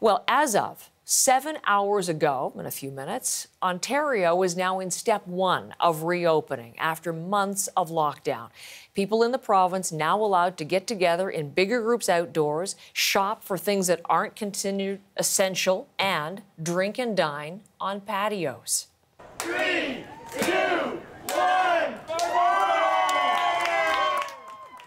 Well, as of 7 hours ago, in a few minutes, Ontario is now in step 1 of reopening after months of lockdown. People in the province now allowed to get together in bigger groups outdoors, shop for things that aren't considered essential, and drink and dine on patios. 3, 2, 1.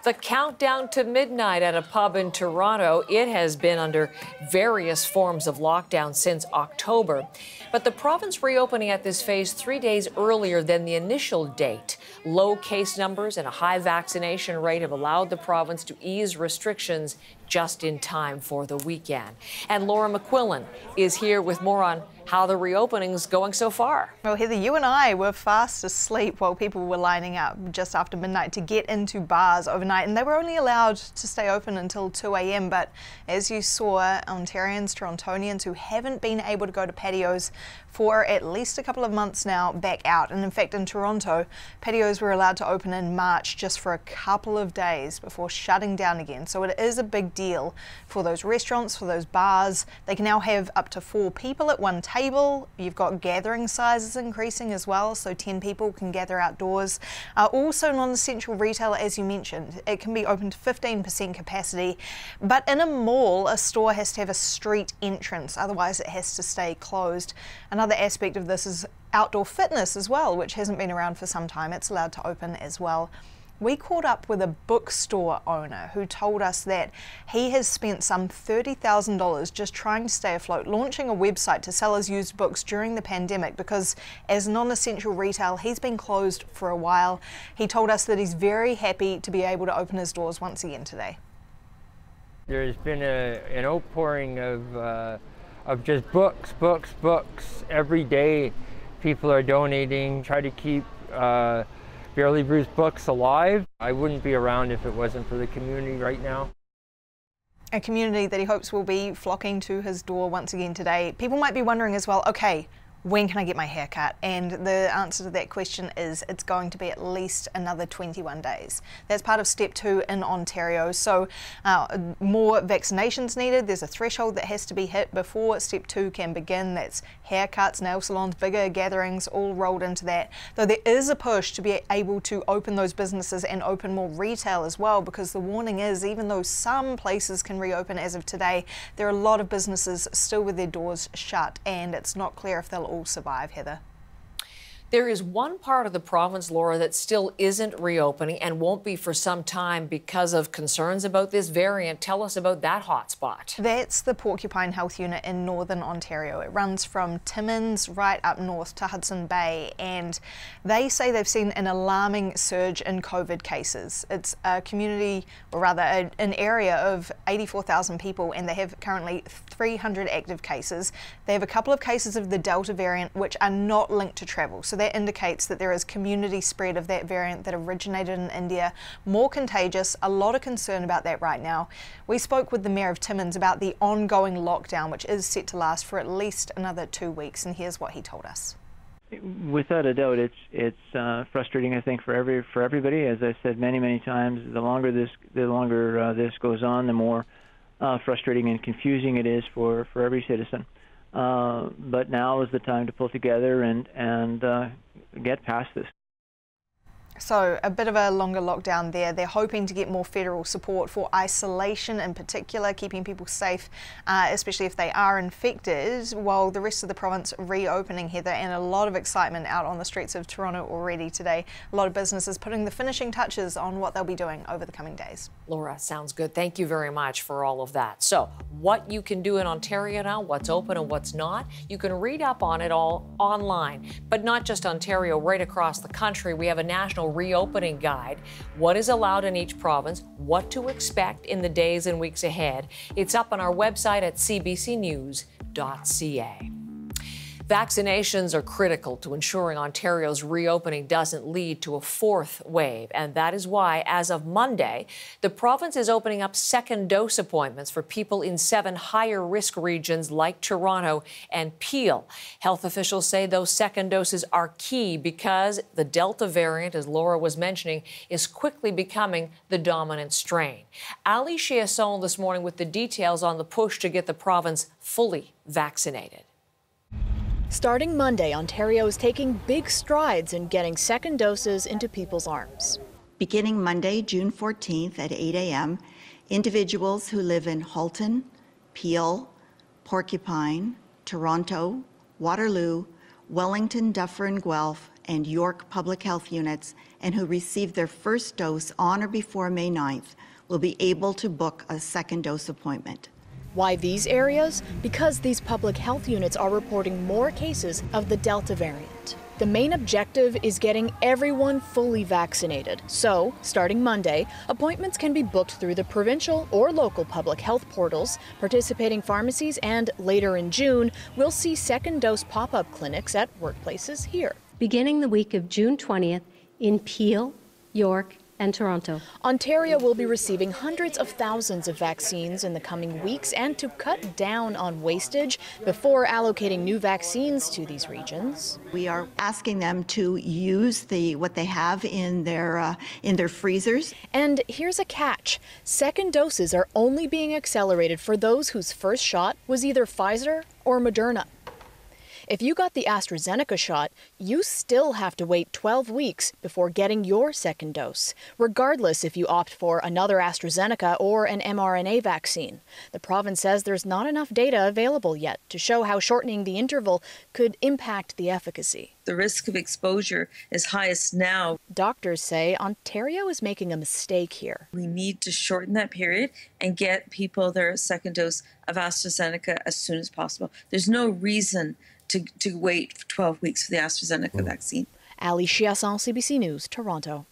The countdown to midnight at a pub in Toronto, it has been under various forms of lockdown since October. But the province reopening at this phase 3 days earlier than the initial date. Low case numbers and a high vaccination rate have allowed the province to ease restrictions just in time for the weekend. And Laura McQuillan is here with more on how the reopening's going so far. Well, Heather, you and I were fast asleep while people were lining up just after midnight to get into bars overnight, and they were only allowed to stay open until 2 a.m. But as you saw, Ontarians, Torontonians who haven't been able to go to patios for at least a couple of months now back out. And in fact, in Toronto, patios were allowed to open in March just for a couple of days before shutting down again. So it is a big deal for those restaurants, for those bars. They can now have up to 4 people at one table. You've got gathering sizes increasing as well, so 10 people can gather outdoors. Also non-essential retail, as you mentioned, it can be open to 15% capacity. But in a mall, a store has to have a street entrance, otherwise it has to stay closed. Another aspect of this is outdoor fitness as well, which hasn't been around for some time. It's allowed to open as well. We caught up with a bookstore owner who told us that he has spent some $30,000 just trying to stay afloat, launching a website to sell his used books during the pandemic because as non-essential retail, he's been closed for a while. He told us that he's very happy to be able to open his doors once again today. There's been an outpouring of just books every day. People are donating, try to keep Barely Bruised Books alive. I wouldn't be around if it wasn't for the community right now. A community that he hopes will be flocking to his door once again today. People might be wondering as well, okay, when can I get my hair cut? And the answer to that question is it's going to be at least another 21 days. That's part of step 2 in Ontario. So more vaccinations needed. There's a threshold that has to be hit before step 2 can begin. That's haircuts, nail salons, bigger gatherings, all rolled into that. Though there is a push to be able to open those businesses and open more retail as well, because the warning is even though some places can reopen as of today, there are a lot of businesses still with their doors shut, and it's not clear if they'll all survive, Heather. There is one part of the province, Laura, that still isn't reopening and won't be for some time because of concerns about this variant. Tell us about that hotspot. That's the Porcupine Health Unit in Northern Ontario. It runs from Timmins right up north to Hudson Bay, and they say they've seen an alarming surge in COVID cases. It's a community, or rather an area of 84,000 people, and they have currently 300 active cases. They have a couple of cases of the Delta variant which are not linked to travel. So that indicates that there is community spread of that variant that originated in India, more contagious, a lot of concern about that right now. We spoke with the Mayor of Timmins about the ongoing lockdown, which is set to last for at least another 2 weeks, and here's what he told us. Without a doubt, it's frustrating, I think, for everybody. As I said many times, the longer this goes on, the more frustrating and confusing it is for every citizen. But now is the time to pull together and get past this. So a bit of a longer lockdown there. They're hoping to get more federal support for isolation in particular, keeping people safe, especially if they are infected, while the rest of the province reopening, Heather, and a lot of excitement out on the streets of Toronto already today. A lot of businesses putting the finishing touches on what they'll be doing over the coming days. Laura, sounds good. Thank you very much for all of that. So what you can do in Ontario now, what's open and what's not, you can read up on it all online. But not just Ontario, right across the country. We have a national reopening guide, what is allowed in each province, what to expect in the days and weeks ahead. It's up on our website at CBCNews.ca. Vaccinations are critical to ensuring Ontario's reopening doesn't lead to a fourth wave. And that is why, as of Monday, the province is opening up second dose appointments for people in 7 higher risk regions like Toronto and Peel. Health officials say those second doses are key because the Delta variant, as Laura was mentioning, is quickly becoming the dominant strain. Ali Chiasson this morning with the details on the push to get the province fully vaccinated. Starting Monday, Ontario is taking big strides in getting second doses into people's arms. Beginning Monday, June 14th at 8 a.m., individuals who live in Halton, Peel, Porcupine, Toronto, Waterloo, Wellington, Dufferin, Guelph, and York public health units, and who received their first dose on or before May 9th, will be able to book a second dose appointment. Why these areas? Because these public health units are reporting more cases of the Delta variant. The main objective is getting everyone fully vaccinated. So, starting Monday, appointments can be booked through the provincial or local public health portals, participating pharmacies, and later in June, we'll see second dose pop-up clinics at workplaces here. Beginning the week of June 20th in Peel, York, and Toronto. Ontario will be receiving hundreds of thousands of vaccines in the coming weeks, and to cut down on wastage before allocating new vaccines to these regions. We are asking them to use what they have in their freezers. And here's a catch. Second doses are only being accelerated for those whose first shot was either Pfizer or Moderna. If you got the AstraZeneca shot, you still have to wait 12 weeks before getting your second dose, regardless if you opt for another AstraZeneca or an mRNA vaccine. The province says there's not enough data available yet to show how shortening the interval could impact the efficacy. The risk of exposure is highest now. Doctors say Ontario is making a mistake here. We need to shorten that period and get people their second dose of AstraZeneca as soon as possible. There's no reason to wait for 12 weeks for the AstraZeneca vaccine. Ali Chiasson, CBC News, Toronto.